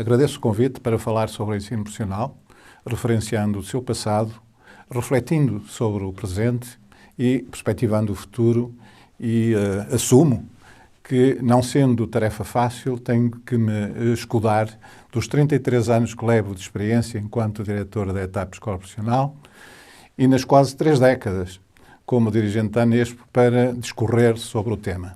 Agradeço o convite para falar sobre o ensino profissional, referenciando o seu passado, refletindo sobre o presente e perspectivando o futuro e assumo que, não sendo tarefa fácil, tenho que me escudar dos 33 anos que levo de experiência enquanto diretor da etapa Escola Profissional e nas quase 3 décadas como dirigente da ANESP para discorrer sobre o tema.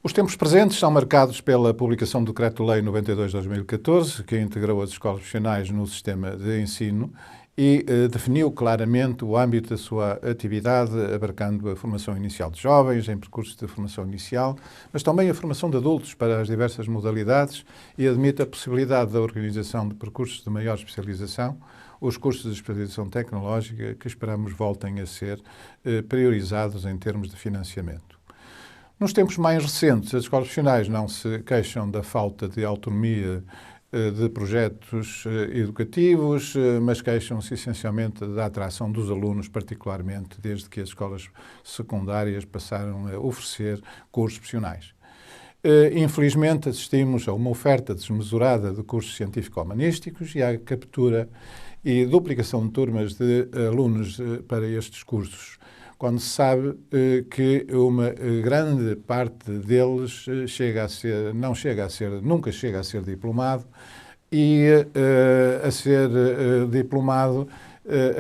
Os tempos presentes são marcados pela publicação do Decreto-Lei 92/2014, que integrou as escolas profissionais no sistema de ensino e definiu claramente o âmbito da sua atividade, abarcando a formação inicial de jovens, em percursos de formação inicial, mas também a formação de adultos para as diversas modalidades e admite a possibilidade da organização de percursos de maior especialização, os cursos de especialização tecnológica, que esperamos voltem a ser priorizados em termos de financiamento. Nos tempos mais recentes, as escolas profissionais não se queixam da falta de autonomia de projetos educativos, mas queixam-se essencialmente da atração dos alunos, particularmente desde que as escolas secundárias passaram a oferecer cursos profissionais. Infelizmente, assistimos a uma oferta desmesurada de cursos científico-humanísticos e à captura e duplicação de turmas de alunos para estes cursos, quando se sabe que uma grande parte deles nunca chega a ser diplomado e a ser diplomado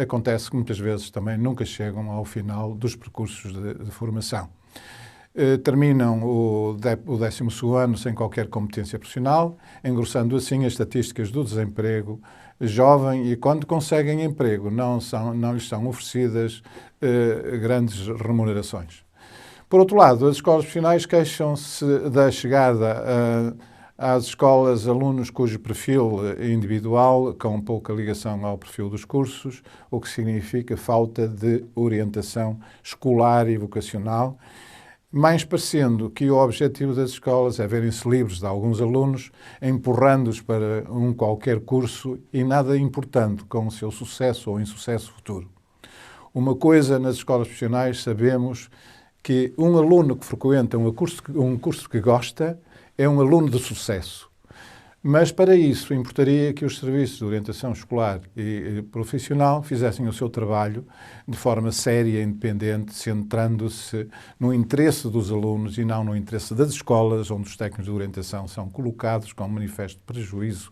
acontece que muitas vezes também nunca chegam ao final dos percursos de formação. Terminam o 12º ano sem qualquer competência profissional, engrossando assim as estatísticas do desemprego jovem e, quando conseguem emprego, não lhes são oferecidas grandes remunerações. Por outro lado, as escolas profissionais queixam-se da chegada às escolas alunos cujo perfil individual com pouca ligação ao perfil dos cursos, o que significa falta de orientação escolar e vocacional, mais parecendo que o objetivo das escolas é verem-se livres de alguns alunos, empurrando-os para um qualquer curso e nada importando com o seu sucesso ou insucesso futuro. Uma coisa nas escolas profissionais sabemos que um aluno que frequenta um curso que gosta é um aluno de sucesso. Mas para isso importaria que os serviços de orientação escolar e profissional fizessem o seu trabalho de forma séria e independente, centrando-se no interesse dos alunos e não no interesse das escolas, onde os técnicos de orientação são colocados com manifesto prejuízo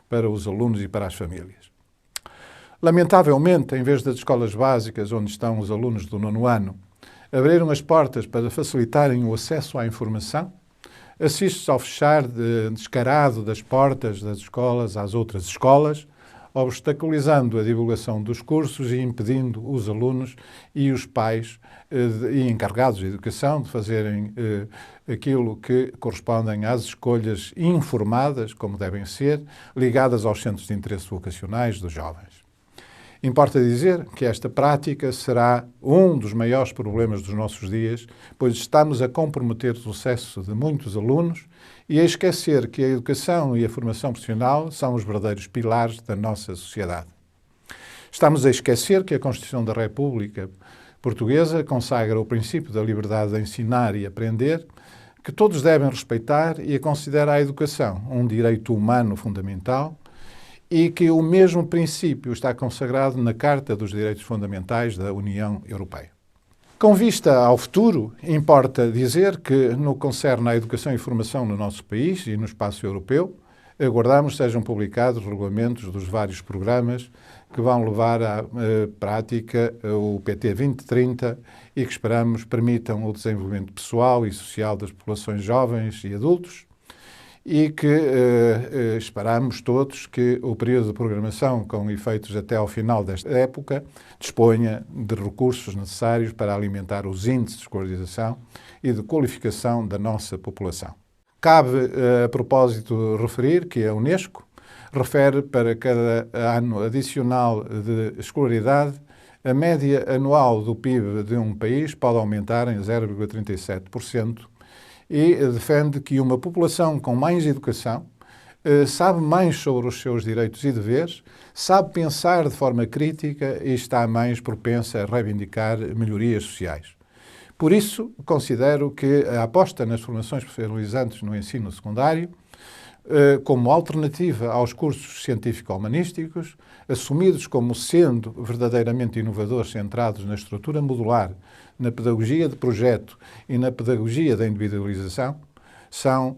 para os alunos e para as famílias. Lamentavelmente, em vez das escolas básicas, onde estão os alunos do 9º ano, abriram as portas para facilitarem o acesso à informação, assiste-se ao fechar descarado das portas das escolas às outras escolas, obstaculizando a divulgação dos cursos e impedindo os alunos e os pais e encarregados de educação de fazerem aquilo que correspondem às escolhas informadas, como devem ser, ligadas aos centros de interesse vocacionais dos jovens. Importa dizer que esta prática será um dos maiores problemas dos nossos dias, pois estamos a comprometer o sucesso de muitos alunos e a esquecer que a educação e a formação profissional são os verdadeiros pilares da nossa sociedade. Estamos a esquecer que a Constituição da República Portuguesa consagra o princípio da liberdade de ensinar e aprender, que todos devem respeitar e considera a educação um direito humano fundamental, e que o mesmo princípio está consagrado na Carta dos Direitos Fundamentais da União Europeia. Com vista ao futuro, importa dizer que, no que concerne à educação e formação no nosso país e no espaço europeu, aguardamos sejam publicados regulamentos dos vários programas que vão levar à prática o PT 2030 e que esperamos permitam o desenvolvimento pessoal e social das populações jovens e adultos, e que esperamos todos que o período de programação, com efeitos até ao final desta época, disponha de recursos necessários para alimentar os índices de escolarização e de qualificação da nossa população. Cabe, a propósito, referir que a Unesco refere para cada ano adicional de escolaridade a média anual do PIB de um país pode aumentar em 0,37%, e defende que uma população com mais educação sabe mais sobre os seus direitos e deveres, sabe pensar de forma crítica e está mais propensa a reivindicar melhorias sociais. Por isso, considero que a aposta nas formações profissionalizantes no ensino secundário como alternativa aos cursos científico-humanísticos, assumidos como sendo verdadeiramente inovadores, centrados na estrutura modular, na pedagogia de projeto e na pedagogia da individualização, são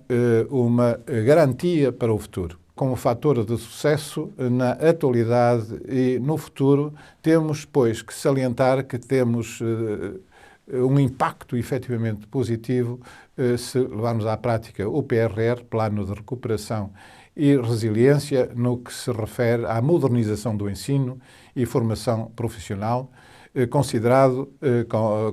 uma garantia para o futuro. Como fator de sucesso na atualidade e no futuro, temos, pois, que salientar que temos um impacto efetivamente positivo se levarmos à prática o PRR, Plano de Recuperação e Resiliência, no que se refere à modernização do ensino e formação profissional, considerado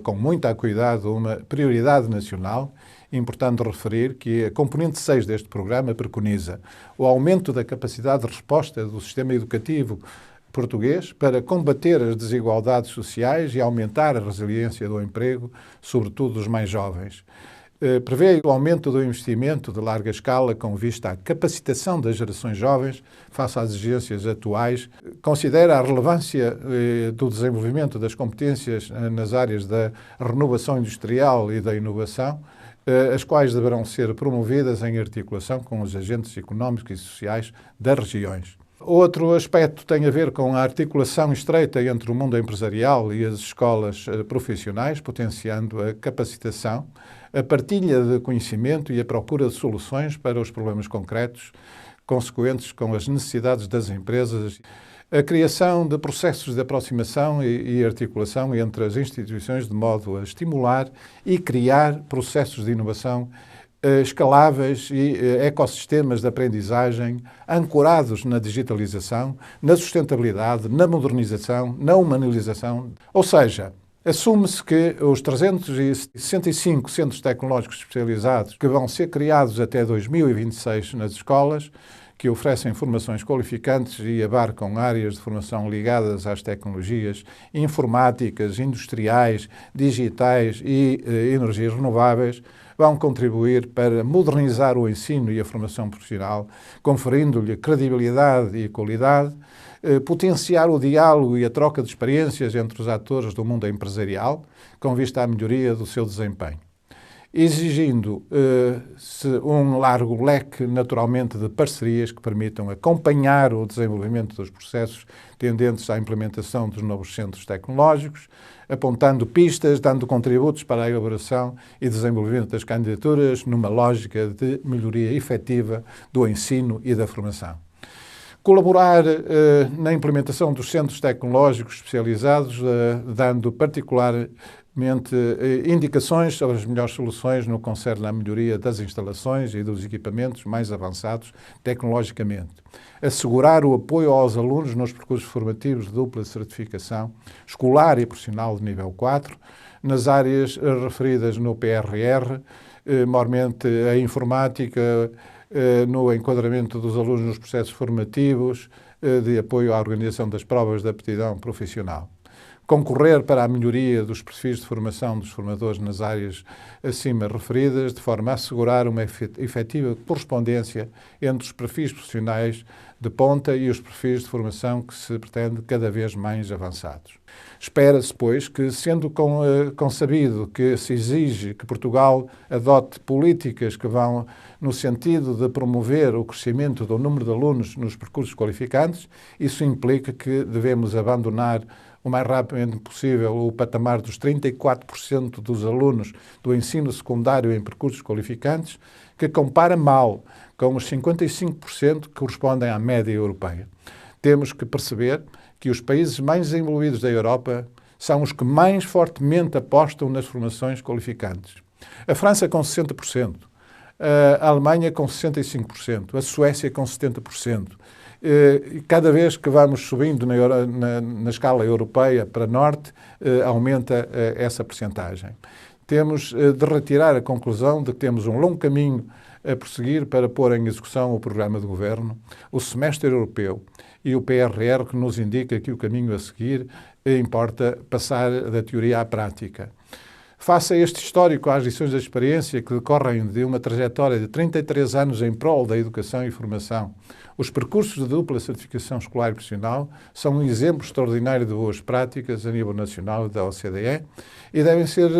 com muito cuidado uma prioridade nacional. Importante referir que a componente 6 deste programa preconiza o aumento da capacidade de resposta do sistema educativo português para combater as desigualdades sociais e aumentar a resiliência do emprego, sobretudo dos mais jovens. Prevê o aumento do investimento de larga escala com vista à capacitação das gerações jovens face às exigências atuais. Considera a relevância do desenvolvimento das competências nas áreas da renovação industrial e da inovação, as quais deverão ser promovidas em articulação com os agentes económicos e sociais das regiões. Outro aspecto tem a ver com a articulação estreita entre o mundo empresarial e as escolas profissionais, potenciando a capacitação, a partilha de conhecimento e a procura de soluções para os problemas concretos consequentes com as necessidades das empresas, a criação de processos de aproximação e articulação entre as instituições de modo a estimular e criar processos de inovação escaláveis e ecossistemas de aprendizagem ancorados na digitalização, na sustentabilidade, na modernização, na humanização. Ou seja, assume-se que os 365 centros tecnológicos especializados que vão ser criados até 2026 nas escolas, que oferecem formações qualificantes e abarcam áreas de formação ligadas às tecnologias informáticas, industriais, digitais e energias renováveis, vão contribuir para modernizar o ensino e a formação profissional, conferindo-lhe credibilidade e qualidade, potenciar o diálogo e a troca de experiências entre os atores do mundo empresarial, com vista à melhoria do seu desempenho, exigindo-se um largo leque, naturalmente, de parcerias que permitam acompanhar o desenvolvimento dos processos tendentes à implementação dos novos centros tecnológicos, apontando pistas, dando contributos para a elaboração e desenvolvimento das candidaturas numa lógica de melhoria efetiva do ensino e da formação. Colaborar na implementação dos centros tecnológicos especializados, dando particularmente indicações sobre as melhores soluções no que concerne à melhoria das instalações e dos equipamentos mais avançados tecnologicamente. Assegurar o apoio aos alunos nos percursos formativos de dupla certificação escolar e profissional de nível 4, nas áreas referidas no PRR, maiormente a informática, no enquadramento dos alunos nos processos formativos, de apoio à organização das provas de aptidão profissional. Concorrer para a melhoria dos perfis de formação dos formadores nas áreas acima referidas, de forma a assegurar uma efetiva correspondência entre os perfis profissionais de ponta e os perfis de formação que se pretende cada vez mais avançados. Espera-se, pois, que, sendo consabido que se exige que Portugal adote políticas que vão no sentido de promover o crescimento do número de alunos nos percursos qualificantes, isso implica que devemos abandonar o mais rapidamente possível o patamar dos 34% dos alunos do ensino secundário em percursos qualificantes, que compara mal com os 55% que correspondem à média europeia. Temos que perceber que os países mais desenvolvidos da Europa são os que mais fortemente apostam nas formações qualificantes. A França com 60%, a Alemanha com 65%, a Suécia com 70%. Cada vez que vamos subindo na escala europeia para norte, aumenta essa percentagem. Temos de retirar a conclusão de que temos um longo caminho a prosseguir para pôr em execução o programa de governo, o semestre europeu e o PRR, que nos indica que o caminho a seguir importa passar da teoria à prática. Face a este histórico, às lições da experiência que decorrem de uma trajetória de 33 anos em prol da educação e formação, os percursos de dupla certificação escolar e profissional são um exemplo extraordinário de boas práticas a nível nacional e da OCDE e devem ser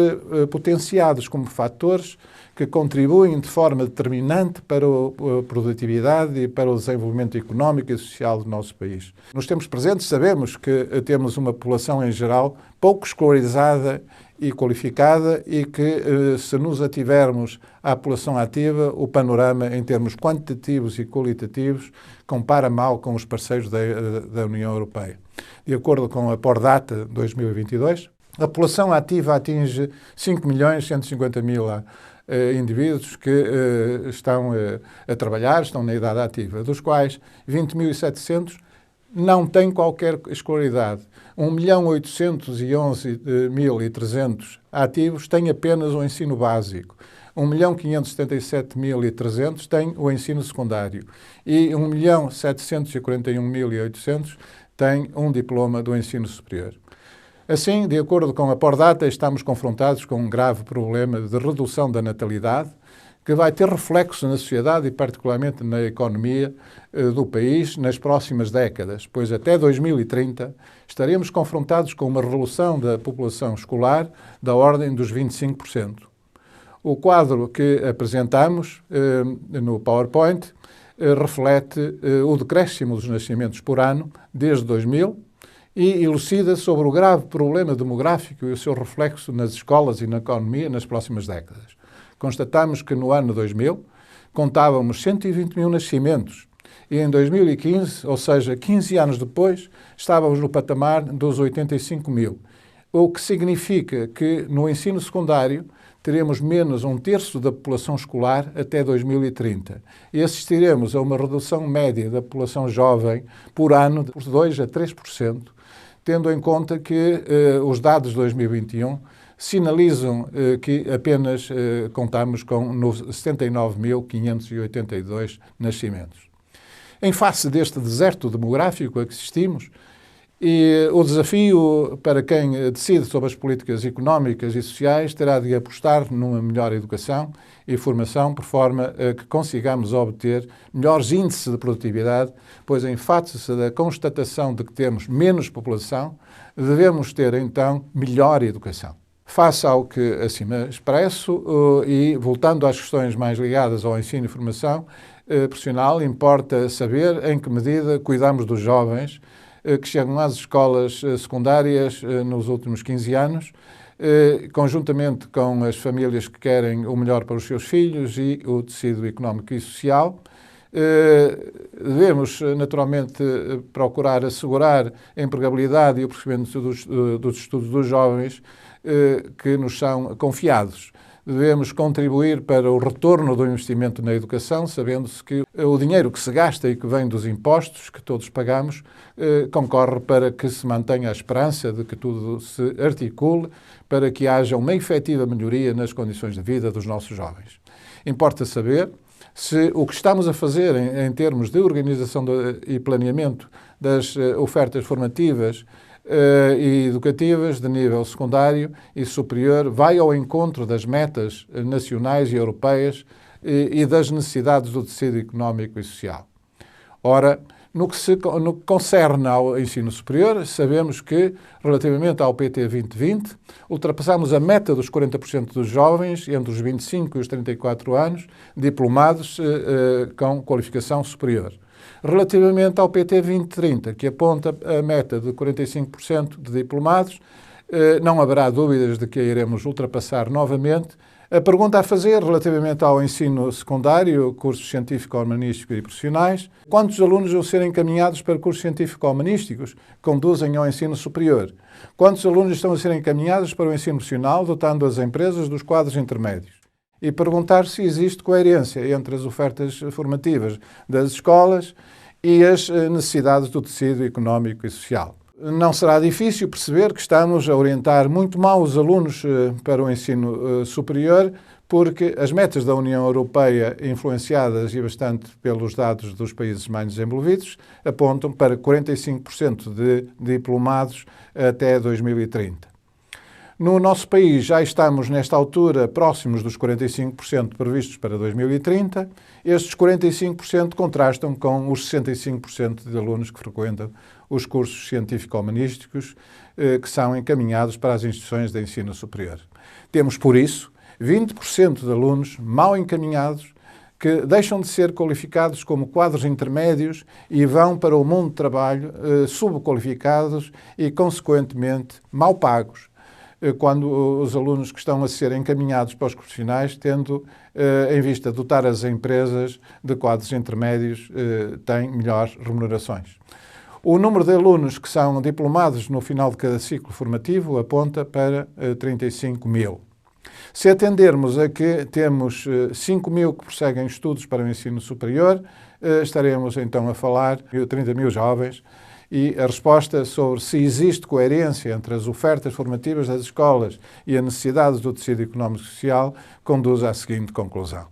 potenciados como fatores que contribuem de forma determinante para a produtividade e para o desenvolvimento económico e social do nosso país. Nos tempos presentes sabemos que temos uma população em geral pouco escolarizada e qualificada e que, se nos ativermos à população ativa, o panorama em termos quantitativos e qualitativos compara mal com os parceiros da União Europeia. De acordo com a Pordata 2022, a população ativa atinge 5.150.000 indivíduos que estão a trabalhar, estão na idade ativa, dos quais 20.700 não têm qualquer escolaridade. 1.811.300 ativos têm apenas o ensino básico. 1.577.300 têm o ensino secundário e 1.741.800 têm um diploma do ensino superior. Assim, de acordo com a Pordata, estamos confrontados com um grave problema de redução da natalidade, que vai ter reflexo na sociedade e particularmente na economia do país nas próximas décadas, pois até 2030 estaremos confrontados com uma redução da população escolar da ordem dos 25%. O quadro que apresentamos no PowerPoint reflete o decréscimo dos nascimentos por ano desde 2000 e elucida sobre o grave problema demográfico e o seu reflexo nas escolas e na economia nas próximas décadas. Constatamos que no ano 2000 contávamos 120.000 nascimentos e em 2015, ou seja, 15 anos depois, estávamos no patamar dos 85.000, o que significa que no ensino secundário teremos menos um terço da população escolar até 2030 e assistiremos a uma redução média da população jovem por ano de 2 a 3%, tendo em conta que os dados de 2021 sinalizam que apenas contamos com 79.582 nascimentos. Em face deste deserto demográfico a que assistimos, e o desafio para quem decide sobre as políticas económicas e sociais terá de apostar numa melhor educação e formação, por forma a que consigamos obter melhores índices de produtividade, pois em face da constatação de que temos menos população, devemos ter então melhor educação. Face ao que acima expresso e voltando às questões mais ligadas ao ensino e formação profissional, importa saber em que medida cuidamos dos jovens que chegam às escolas secundárias nos últimos 15 anos, conjuntamente com as famílias que querem o melhor para os seus filhos e o tecido económico e social. Devemos, naturalmente, procurar assegurar a empregabilidade e o prosseguimento dos estudos dos jovens que nos são confiados. Devemos contribuir para o retorno do investimento na educação, sabendo-se que o dinheiro que se gasta e que vem dos impostos que todos pagamos concorre para que se mantenha a esperança de que tudo se articule para que haja uma efetiva melhoria nas condições de vida dos nossos jovens. Importa saber se o que estamos a fazer em termos de organização e planeamento das ofertas formativas e educativas de nível secundário e superior vai ao encontro das metas nacionais e europeias e das necessidades do tecido económico e social. Ora, no que concerne ao ensino superior, sabemos que, relativamente ao PT 2020, ultrapassamos a meta dos 40% dos jovens entre os 25 e os 34 anos diplomados com qualificação superior. Relativamente ao PT 2030, que aponta a meta de 45% de diplomados, não haverá dúvidas de que a iremos ultrapassar novamente. A pergunta a fazer relativamente ao ensino secundário, cursos científico-humanísticos e profissionais, quantos alunos vão ser encaminhados para cursos científico-humanísticos que conduzem ao ensino superior? Quantos alunos estão a ser encaminhados para o ensino profissional, dotando as empresas dos quadros intermédios? E perguntar se existe coerência entre as ofertas formativas das escolas e as necessidades do tecido económico e social. Não será difícil perceber que estamos a orientar muito mal os alunos para o ensino superior, porque as metas da União Europeia, influenciadas e bastante pelos dados dos países mais desenvolvidos, apontam para 45% de diplomados até 2030. No nosso país já estamos, nesta altura, próximos dos 45% previstos para 2030. Estes 45% contrastam com os 65% de alunos que frequentam os cursos científico-humanísticos que são encaminhados para as instituições de ensino superior. Temos, por isso, 20% de alunos mal encaminhados que deixam de ser qualificados como quadros intermédios e vão para o mundo de trabalho subqualificados e, consequentemente, mal pagos, quando os alunos que estão a ser encaminhados para os cursos finais, tendo em vista dotar as empresas de quadros intermédios, têm melhores remunerações. O número de alunos que são diplomados no final de cada ciclo formativo aponta para 35 mil. Se atendermos a que temos 5 mil que prosseguem estudos para o ensino superior, estaremos então a falar de 30 mil jovens. E a resposta sobre se existe coerência entre as ofertas formativas das escolas e as necessidades do tecido económico e social conduz à seguinte conclusão.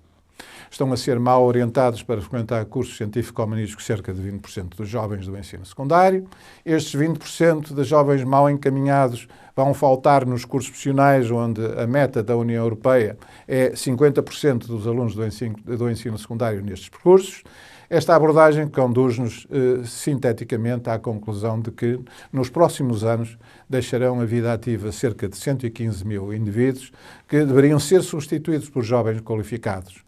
Estão a ser mal orientados para frequentar cursos científico-humanísticos cerca de 20% dos jovens do ensino secundário. Estes 20% de jovens mal encaminhados vão faltar nos cursos profissionais, onde a meta da União Europeia é 50% dos alunos do ensino secundário nestes percursos. Esta abordagem conduz-nos, sinteticamente, à conclusão de que, nos próximos anos, deixarão a vida ativa cerca de 115 mil indivíduos que deveriam ser substituídos por jovens qualificados.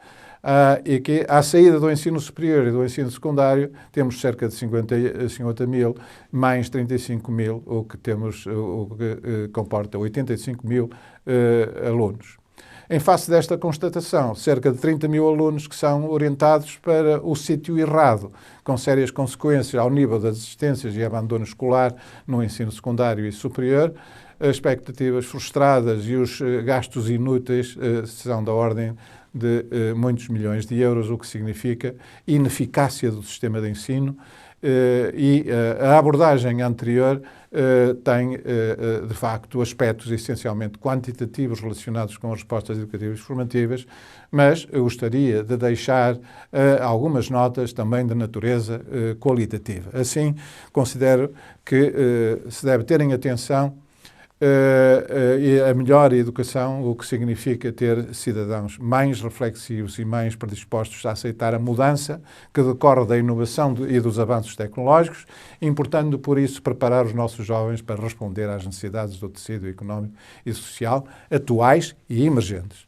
E que, à saída do ensino superior e do ensino secundário, temos cerca de 50 mil, mais 35 mil, o que comporta 85 mil alunos. Em face desta constatação, cerca de 30 mil alunos que são orientados para o sítio errado, com sérias consequências ao nível das desistências e abandono escolar no ensino secundário e superior, as expectativas frustradas e os gastos inúteis são da ordem de muitos milhões de euros, o que significa ineficácia do sistema de ensino, e a abordagem anterior tem, de facto, aspectos essencialmente quantitativos relacionados com as respostas educativas formativas, mas eu gostaria de deixar algumas notas também de natureza qualitativa. Assim, considero que se deve ter em atenção a melhor educação, o que significa ter cidadãos mais reflexivos e mais predispostos a aceitar a mudança que decorre da inovação e dos avanços tecnológicos, importando por isso preparar os nossos jovens para responder às necessidades do tecido económico e social atuais e emergentes.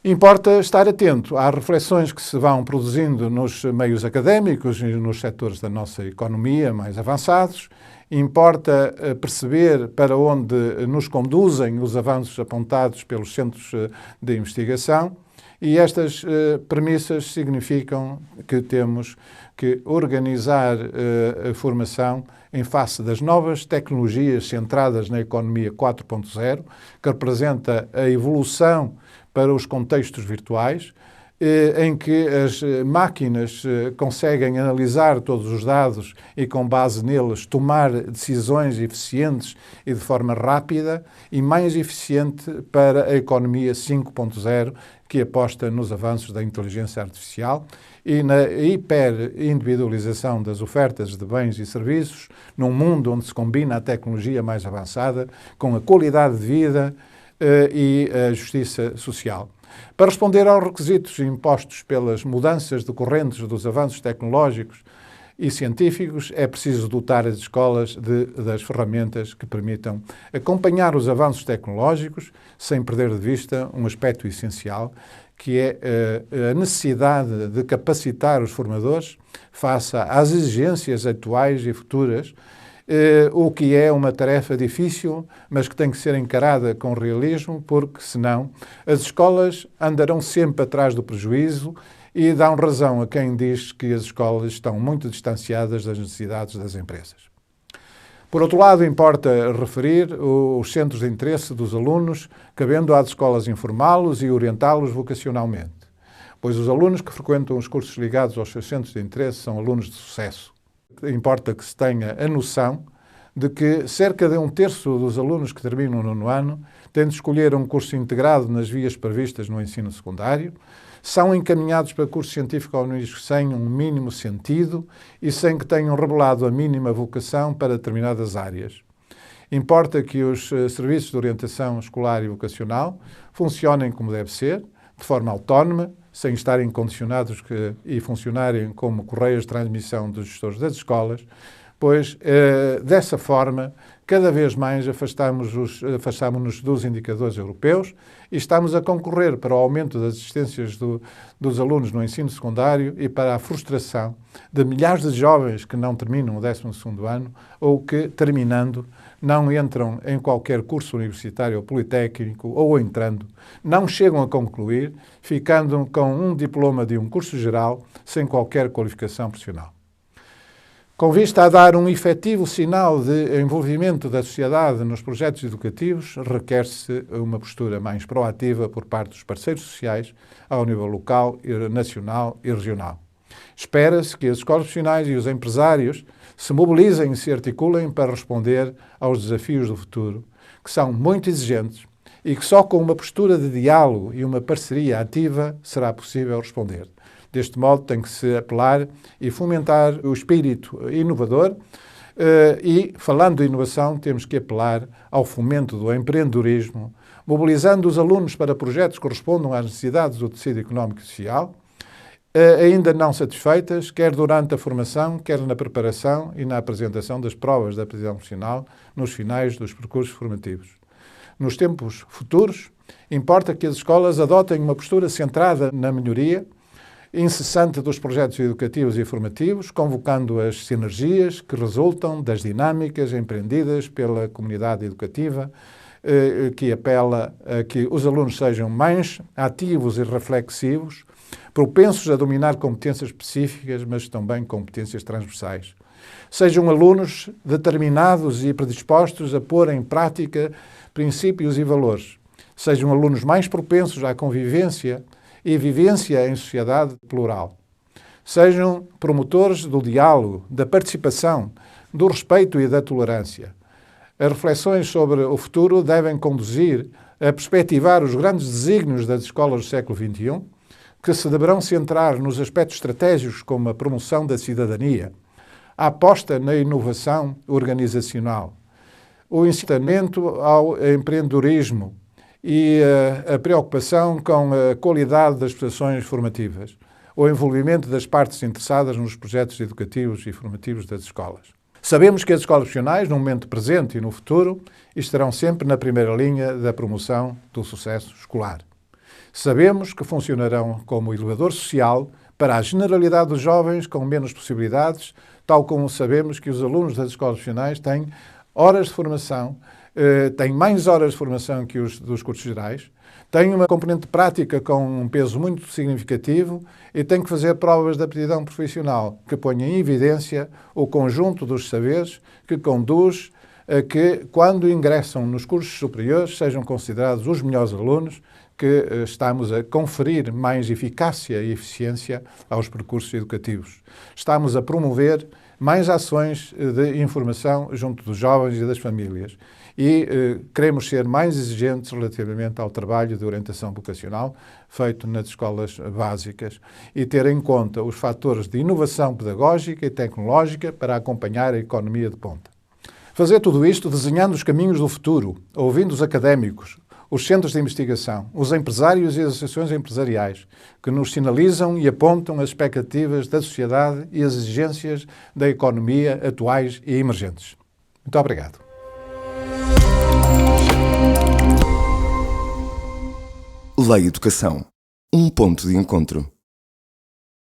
Importa estar atento às reflexões que se vão produzindo nos meios académicos e nos setores da nossa economia mais avançados. Importa perceber para onde nos conduzem os avanços apontados pelos centros de investigação, e estas premissas significam que temos que organizar a formação em face das novas tecnologias centradas na economia 4.0, que representa a evolução para os contextos virtuais, em que as máquinas conseguem analisar todos os dados e, com base neles, tomar decisões eficientes e de forma rápida e mais eficiente para a economia 5.0, que aposta nos avanços da inteligência artificial e na hiperindividualização das ofertas de bens e serviços, num mundo onde se combina a tecnologia mais avançada com a qualidade de vida e a justiça social. Para responder aos requisitos impostos pelas mudanças decorrentes dos avanços tecnológicos e científicos, é preciso dotar as escolas das ferramentas que permitam acompanhar os avanços tecnológicos sem perder de vista um aspecto essencial, que é a necessidade de capacitar os formadores face às exigências atuais e futuras, o que é uma tarefa difícil, mas que tem que ser encarada com realismo, porque, senão, as escolas andarão sempre atrás do prejuízo e dão razão a quem diz que as escolas estão muito distanciadas das necessidades das empresas. Por outro lado, importa referir os centros de interesse dos alunos, cabendo às escolas informá-los e orientá-los vocacionalmente, pois os alunos que frequentam os cursos ligados aos seus centros de interesse são alunos de sucesso. Importa que se tenha a noção de que cerca de 1/3 dos alunos que terminam o 9º ano têm de escolher um curso integrado nas vias previstas no ensino secundário, são encaminhados para cursos científico-humanísticos sem um mínimo sentido e sem que tenham revelado a mínima vocação para determinadas áreas. Importa que os serviços de orientação escolar e vocacional funcionem como deve ser, de forma autónoma, sem estarem condicionados e funcionarem como correios de transmissão dos gestores das escolas, pois, dessa forma, cada vez mais afastamos-nos dos indicadores europeus e estamos a concorrer para o aumento das existências dos alunos no ensino secundário e para a frustração de milhares de jovens que não terminam o 12º ano ou que, terminando, não entram em qualquer curso universitário ou politécnico ou entrando, não chegam a concluir, ficando com um diploma de um curso geral sem qualquer qualificação profissional. Com vista a dar um efetivo sinal de envolvimento da sociedade nos projetos educativos, requer-se uma postura mais proativa por parte dos parceiros sociais ao nível local, nacional e regional. Espera-se que as escolas profissionais e os empresários se mobilizem e se articulem para responder aos desafios do futuro, que são muito exigentes e que só com uma postura de diálogo e uma parceria ativa será possível responder. Deste modo, tem que se apelar e fomentar o espírito inovador e, falando de inovação, temos que apelar ao fomento do empreendedorismo, mobilizando os alunos para projetos que correspondam às necessidades do tecido económico e social, ainda não satisfeitas, quer durante a formação, quer na preparação e na apresentação das provas da aptidão profissional nos finais dos percursos formativos. Nos tempos futuros, importa que as escolas adotem uma postura centrada na melhoria incessante dos projetos educativos e formativos, convocando as sinergias que resultam das dinâmicas empreendidas pela comunidade educativa, que apela a que os alunos sejam mais ativos e reflexivos, propensos a dominar competências específicas, mas também competências transversais. Sejam alunos determinados e predispostos a pôr em prática princípios e valores. Sejam alunos mais propensos à convivência e vivência em sociedade plural. Sejam promotores do diálogo, da participação, do respeito e da tolerância. As reflexões sobre o futuro devem conduzir a perspectivar os grandes desígnios das escolas do século XXI, que se deverão centrar nos aspectos estratégicos como a promoção da cidadania, a aposta na inovação organizacional, o incitamento ao empreendedorismo, e a preocupação com a qualidade das prestações formativas, o envolvimento das partes interessadas nos projetos educativos e formativos das escolas. Sabemos que as escolas profissionais, no momento presente e no futuro, estarão sempre na primeira linha da promoção do sucesso escolar. Sabemos que funcionarão como elevador social para a generalidade dos jovens com menos possibilidades, tal como sabemos que os alunos das escolas profissionais têm horas de formação, têm mais horas de formação que os dos cursos gerais, têm uma componente prática com um peso muito significativo e têm que fazer provas de aptidão profissional que ponham em evidência o conjunto dos saberes que conduz a que, quando ingressam nos cursos superiores, sejam considerados os melhores alunos, que estamos a conferir mais eficácia e eficiência aos percursos educativos. Estamos a promover mais ações de informação junto dos jovens e das famílias e queremos ser mais exigentes relativamente ao trabalho de orientação vocacional feito nas escolas básicas e ter em conta os fatores de inovação pedagógica e tecnológica para acompanhar a economia de ponta. Fazer tudo isto desenhando os caminhos do futuro, ouvindo os académicos, os centros de investigação, os empresários e as associações empresariais, que nos sinalizam e apontam as expectativas da sociedade e as exigências da economia atuais e emergentes. Muito obrigado. Lei Educação. Um ponto de encontro.